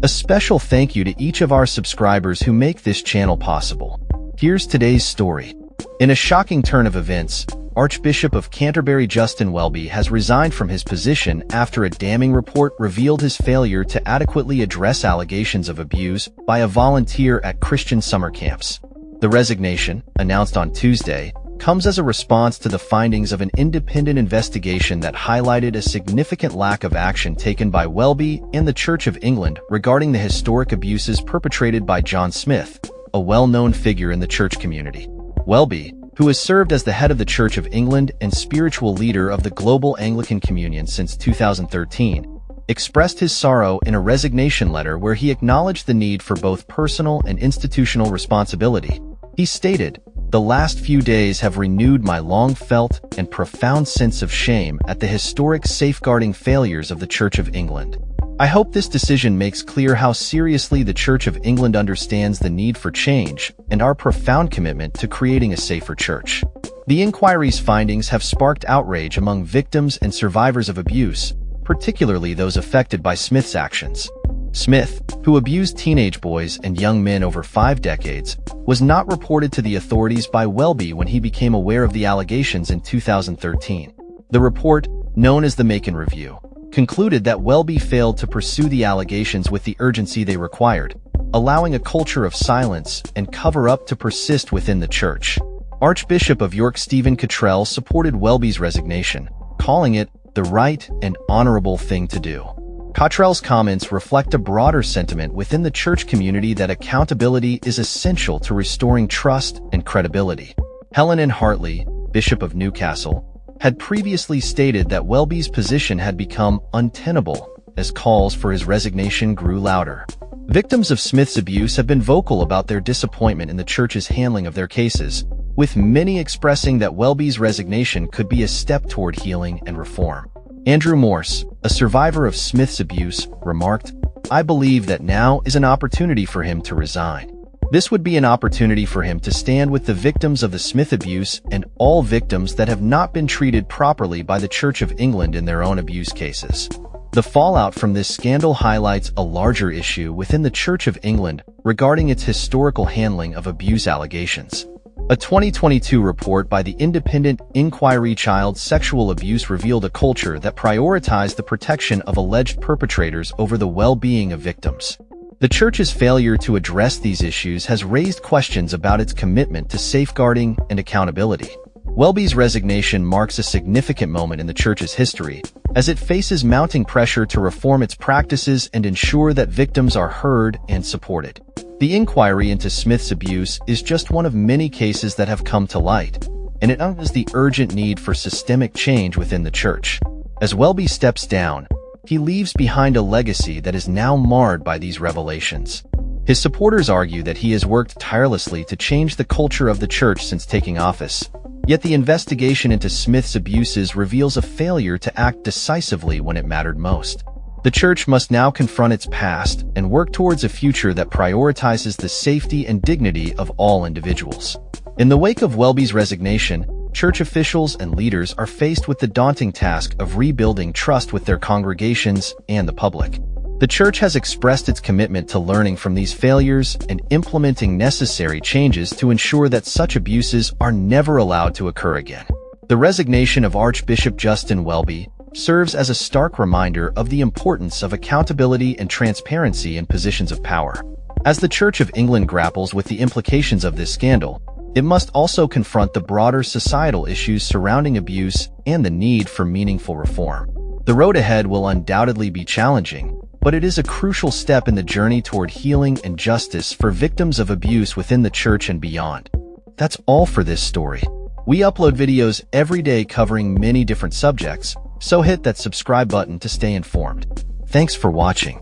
A special thank you to each of our subscribers who make this channel possible. Here's today's story. In a shocking turn of events, Archbishop of Canterbury Justin Welby has resigned from his position after a damning report revealed his failure to adequately address allegations of abuse by a volunteer at Christian summer camps. The resignation, announced on Tuesday, comes as a response to the findings of an independent investigation that highlighted a significant lack of action taken by Welby and the Church of England regarding the historic abuses perpetrated by John Smith, a well-known figure in the church community. Welby, who has served as the head of the Church of England and spiritual leader of the Global Anglican Communion since 2013, expressed his sorrow in a resignation letter where he acknowledged the need for both personal and institutional responsibility. He stated, "The last few days have renewed my long-felt and profound sense of shame at the historic safeguarding failures of the Church of England. I hope this decision makes clear how seriously the Church of England understands the need for change and our profound commitment to creating a safer church." The inquiry's findings have sparked outrage among victims and survivors of abuse, particularly those affected by Smith's actions. Smith, who abused teenage boys and young men over 5 decades, was not reported to the authorities by Welby when he became aware of the allegations in 2013. The report, known as the Macon Review, concluded that Welby failed to pursue the allegations with the urgency they required, allowing a culture of silence and cover-up to persist within the church. Archbishop of York Stephen Cottrell supported Welby's resignation, calling it the right and honorable thing to do. Cottrell's comments reflect a broader sentiment within the church community that accountability is essential to restoring trust and credibility. Helen N. Hartley, Bishop of Newcastle, had previously stated that Welby's position had become untenable as calls for his resignation grew louder. Victims of Smith's abuse have been vocal about their disappointment in the church's handling of their cases, with many expressing that Welby's resignation could be a step toward healing and reform. Andrew Morse, a survivor of Smith's abuse, remarked, "I believe that now is an opportunity for him to resign. This would be an opportunity for him to stand with the victims of the Smith abuse and all victims that have not been treated properly by the Church of England in their own abuse cases." The fallout from this scandal highlights a larger issue within the Church of England regarding its historical handling of abuse allegations. A 2022 report by the independent inquiry Child Sexual Abuse revealed a culture that prioritized the protection of alleged perpetrators over the well-being of victims. The Church's failure to address these issues has raised questions about its commitment to safeguarding and accountability. Welby's resignation marks a significant moment in the Church's history, as it faces mounting pressure to reform its practices and ensure that victims are heard and supported. The inquiry into Smith's abuse is just one of many cases that have come to light, and it underlines the urgent need for systemic change within the Church. As Welby steps down, he leaves behind a legacy that is now marred by these revelations. His supporters argue that he has worked tirelessly to change the culture of the Church since taking office, yet the investigation into Smith's abuses reveals a failure to act decisively when it mattered most. The Church must now confront its past and work towards a future that prioritizes the safety and dignity of all individuals. In the wake of Welby's resignation, church officials and leaders are faced with the daunting task of rebuilding trust with their congregations and the public. The Church has expressed its commitment to learning from these failures and implementing necessary changes to ensure that such abuses are never allowed to occur again. The resignation of Archbishop Justin Welby serves as a stark reminder of the importance of accountability and transparency in positions of power. As the Church of England grapples with the implications of this scandal, it must also confront the broader societal issues surrounding abuse and the need for meaningful reform. The road ahead will undoubtedly be challenging, but it is a crucial step in the journey toward healing and justice for victims of abuse within the Church and beyond. That's all for this story. We upload videos every day covering many different subjects, so hit that subscribe button to stay informed. Thanks for watching.